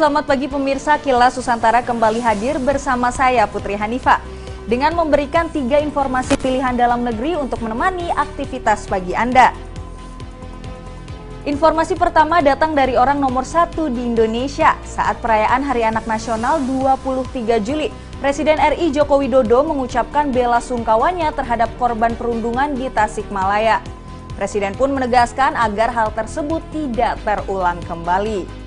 selamat pagi pemirsa. Kilas Nusantara kembali hadir bersama saya Putri Hanifah dengan memberikan 3 informasi pilihan dalam negeri untuk menemani aktivitas pagi Anda. Informasi pertama datang dari orang nomor 1 di Indonesia. Saat perayaan Hari Anak Nasional 23 Juli, Presiden RI Joko Widodo mengucapkan bela sungkawanya terhadap korban perundungan di Tasikmalaya. Presiden pun menegaskan agar hal tersebut tidak terulang kembali.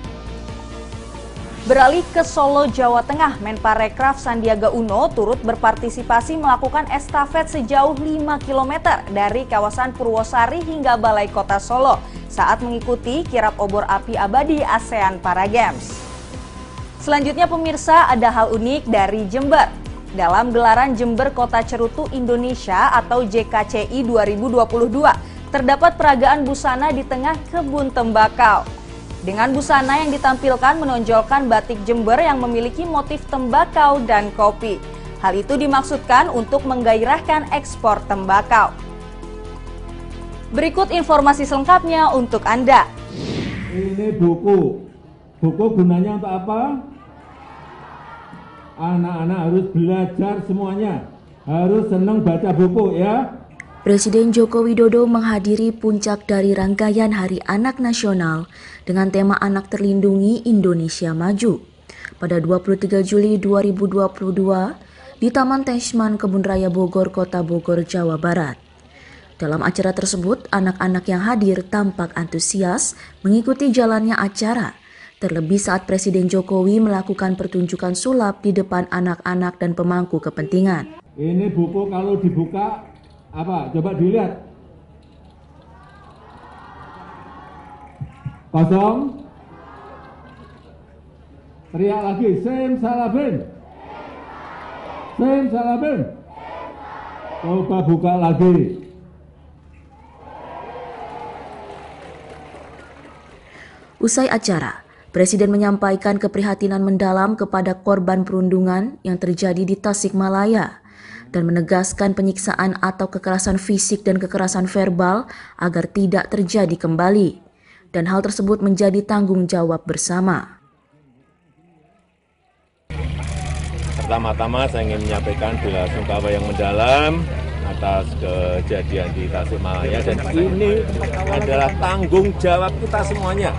Beralih ke Solo, Jawa Tengah, Menparekraf Sandiaga Uno turut berpartisipasi melakukan estafet sejauh 5 km dari kawasan Purwosari hingga Balai Kota Solo saat mengikuti kirap obor api abadi ASEAN Para Games. Selanjutnya pemirsa, ada hal unik dari Jember. Dalam gelaran Jember Kota Cerutu Indonesia atau JKCI 2022, terdapat peragaan busana di tengah kebun tembakau. Dengan busana yang ditampilkan menonjolkan batik Jember yang memiliki motif tembakau dan kopi. Hal itu dimaksudkan untuk menggairahkan ekspor tembakau. Berikut informasi selengkapnya untuk Anda. Ini buku. Buku gunanya untuk apa? Anak-anak harus belajar semuanya. Harus senang baca buku ya. Presiden Joko Widodo menghadiri puncak dari rangkaian Hari Anak Nasional dengan tema Anak Terlindungi Indonesia Maju pada 23 Juli 2022 di Taman Teshman Kebun Raya Bogor, Kota Bogor, Jawa Barat. Dalam acara tersebut, anak-anak yang hadir tampak antusias mengikuti jalannya acara, terlebih saat Presiden Jokowi melakukan pertunjukan sulap di depan anak-anak dan pemangku kepentingan. Ini buku kalau dibuka apa? Coba dilihat. Kosong. Teriak lagi, simsalabim. Simsalabim. Coba buka lagi. Usai acara, Presiden menyampaikan keprihatinan mendalam kepada korban perundungan yang terjadi di Tasikmalaya dan menegaskan penyiksaan atau kekerasan fisik dan kekerasan verbal agar tidak terjadi kembali. Dan hal tersebut menjadi tanggung jawab bersama. Pertama-tama saya ingin menyampaikan bela sungkawa yang mendalam atas kejadian di Tasikmalaya, dan ini adalah tanggung jawab kita semuanya.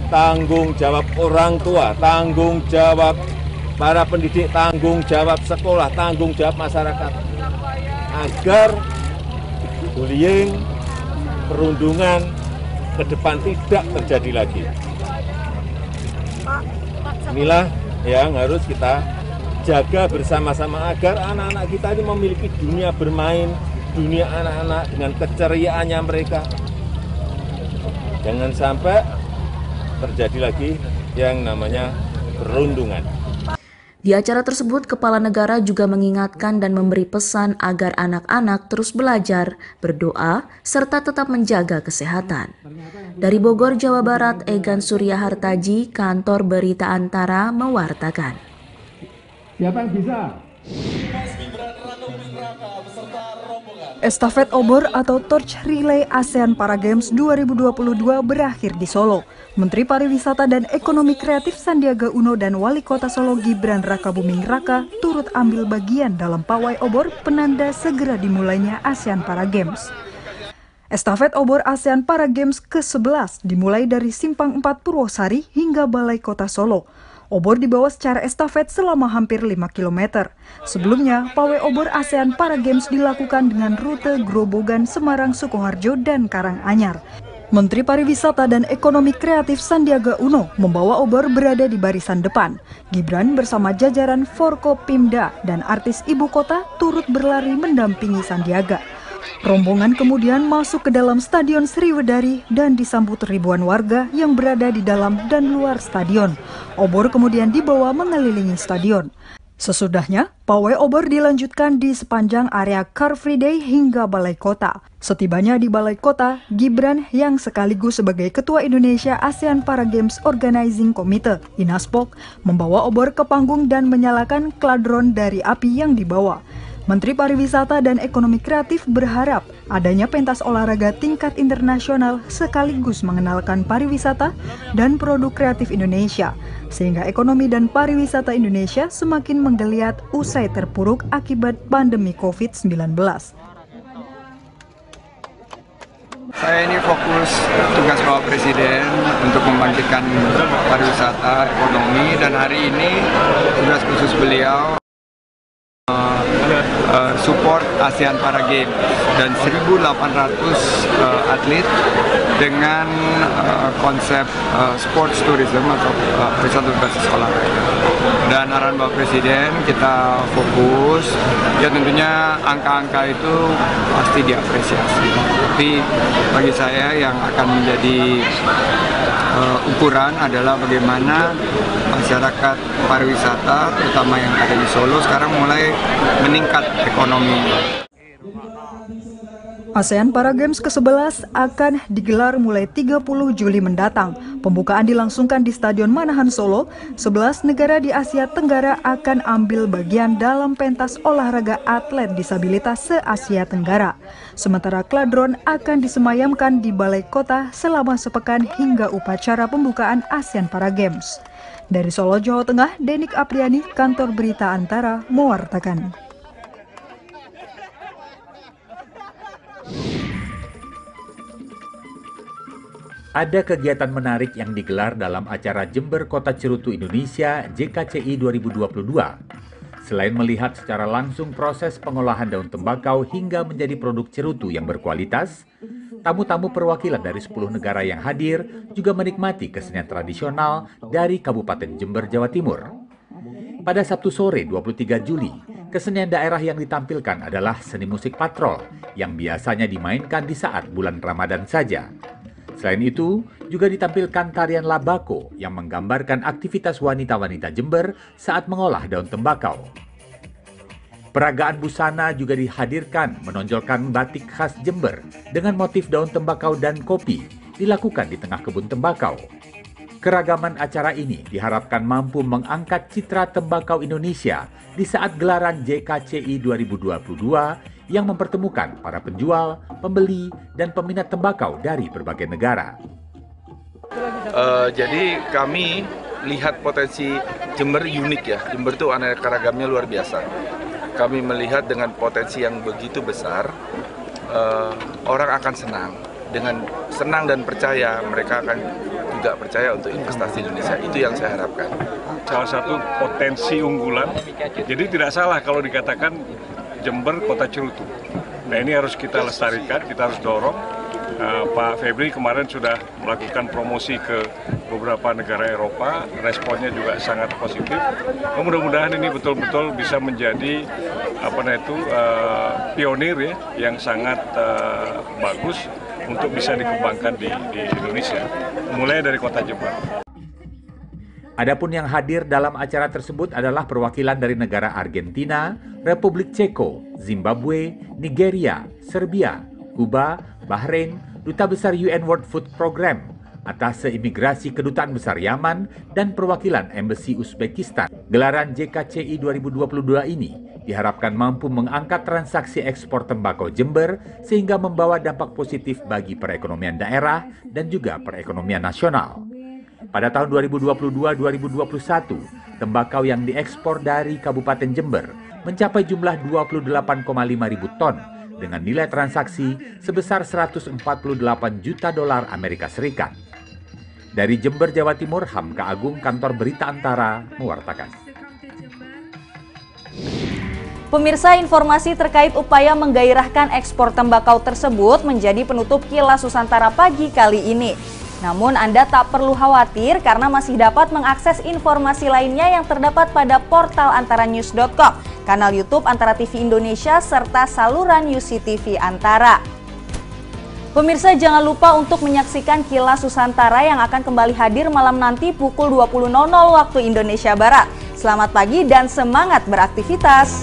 Tanggung jawab orang tua, tanggung jawab para pendidik, tanggung jawab sekolah, tanggung jawab masyarakat, agar bullying, perundungan ke depan tidak terjadi lagi. Inilah yang harus kita jaga bersama-sama agar anak-anak kita ini memiliki dunia bermain, dunia anak-anak dengan keceriaannya mereka. Jangan sampai terjadi lagi yang namanya perundungan. Di acara tersebut, Kepala Negara juga mengingatkan dan memberi pesan agar anak-anak terus belajar, berdoa, serta tetap menjaga kesehatan. Dari Bogor, Jawa Barat, Egan Surya Hartaji, Kantor Berita Antara mewartakan. Siapa yang bisa? Estafet obor atau Torch Relay ASEAN Para Games 2022 berakhir di Solo. Menteri Pariwisata dan Ekonomi Kreatif Sandiaga Uno dan Wali Kota Solo Gibran Rakabuming Raka turut ambil bagian dalam pawai obor penanda segera dimulainya ASEAN Para Games. Estafet obor ASEAN Para Games ke-11 dimulai dari Simpang 4 Purwosari hingga Balai Kota Solo. Obor dibawa secara estafet selama hampir 5 km. Sebelumnya, pawai obor ASEAN Para Games dilakukan dengan rute Grobogan, Semarang, Sukoharjo, dan Karanganyar. Menteri Pariwisata dan Ekonomi Kreatif Sandiaga Uno membawa obor berada di barisan depan. Gibran bersama jajaran Forkopimda dan artis ibu kota turut berlari mendampingi Sandiaga. Rombongan kemudian masuk ke dalam Stadion Sriwedari dan disambut ribuan warga yang berada di dalam dan luar stadion. Obor kemudian dibawa mengelilingi stadion. Sesudahnya, pawai obor dilanjutkan di sepanjang area Car Free Day hingga Balai Kota. Setibanya di Balai Kota, Gibran yang sekaligus sebagai Ketua Indonesia ASEAN Para Games Organizing Committee, INASPOK, membawa obor ke panggung dan menyalakan kladron dari api yang dibawa. Menteri Pariwisata dan Ekonomi Kreatif berharap adanya pentas olahraga tingkat internasional sekaligus mengenalkan pariwisata dan produk kreatif Indonesia, sehingga ekonomi dan pariwisata Indonesia semakin menggeliat usai terpuruk akibat pandemi COVID-19. Saya ini fokus tugas Bapak Presiden untuk membangkitkan pariwisata, ekonomi, dan hari ini tugas khusus beliau support ASEAN Para Games dan 1.800 atlet dengan konsep sports tourism atau wisata berbasis olahraga. Dan arahan Bapak Presiden kita fokus, ya tentunya angka-angka itu pasti diapresiasi. Tapi bagi saya yang akan menjadi ukuran adalah bagaimana masyarakat pariwisata, terutama yang ada di Solo, sekarang mulai meningkat ekonomi. ASEAN Para Games ke-11 akan digelar mulai 30 Juli mendatang. Pembukaan dilangsungkan di Stadion Manahan Solo. 11 negara di Asia Tenggara akan ambil bagian dalam pentas olahraga atlet disabilitas se-Asia Tenggara. Sementara Kladron akan disemayamkan di Balai Kota selama sepekan hingga upacara pembukaan ASEAN Para Games. Dari Solo, Jawa Tengah, Denik Apriani, Kantor Berita Antara, mewartakan. Ada kegiatan menarik yang digelar dalam acara Jember Kota Cerutu Indonesia JKCI 2022. Selain melihat secara langsung proses pengolahan daun tembakau hingga menjadi produk cerutu yang berkualitas, tamu-tamu perwakilan dari 10 negara yang hadir juga menikmati kesenian tradisional dari Kabupaten Jember, Jawa Timur. Pada Sabtu sore 23 Juli, kesenian daerah yang ditampilkan adalah seni musik patrol yang biasanya dimainkan di saat bulan Ramadan saja. Selain itu, juga ditampilkan tarian labako yang menggambarkan aktivitas wanita-wanita Jember saat mengolah daun tembakau. Peragaan busana juga dihadirkan menonjolkan batik khas Jember dengan motif daun tembakau dan kopi dilakukan di tengah kebun tembakau. Keragaman acara ini diharapkan mampu mengangkat citra tembakau Indonesia di saat gelaran JKCI 2022 yang mempertemukan para penjual, pembeli, dan peminat tembakau dari berbagai negara. Jadi kami lihat potensi Jember unik ya. Jember itu aneka ragamnya luar biasa. Kami melihat dengan potensi yang begitu besar, orang akan senang. Dengan senang dan percaya, mereka akan juga percaya untuk investasi Indonesia. Itu yang saya harapkan. Salah satu potensi unggulan, jadi tidak salah kalau dikatakan Jember Kota Cerutu. Nah ini harus kita lestarikan, kita harus dorong. Pak Febri kemarin sudah melakukan promosi ke beberapa negara Eropa, responnya juga sangat positif. Mudah-mudahan ini betul-betul bisa menjadi pionir ya, yang sangat bagus untuk bisa dikembangkan di Indonesia, mulai dari Kota Jember. Adapun yang hadir dalam acara tersebut adalah perwakilan dari negara Argentina, Republik Ceko, Zimbabwe, Nigeria, Serbia, Kuba, Bahrain, Duta Besar UN World Food Program, Atase Imigrasi Kedutaan Besar Yaman, dan perwakilan Embassy Uzbekistan. Gelaran JKCI 2022 ini diharapkan mampu mengangkat transaksi ekspor tembakau Jember sehingga membawa dampak positif bagi perekonomian daerah dan juga perekonomian nasional. Pada tahun 2022-2021, tembakau yang diekspor dari Kabupaten Jember mencapai jumlah 28,5 ribu ton dengan nilai transaksi sebesar 148 juta dolar Amerika Serikat. Dari Jember, Jawa Timur, Hamka Agung, Kantor Berita Antara, mewartakan. Pemirsa, informasi terkait upaya menggairahkan ekspor tembakau tersebut menjadi penutup Kilas Nusantara pagi kali ini. Namun Anda tak perlu khawatir karena masih dapat mengakses informasi lainnya yang terdapat pada portal antaranews.com, kanal YouTube Antara TV Indonesia, serta saluran UCTV Antara. Pemirsa, jangan lupa untuk menyaksikan Kilas Nusantara yang akan kembali hadir malam nanti pukul 20.00 waktu Indonesia Barat. Selamat pagi dan semangat beraktivitas!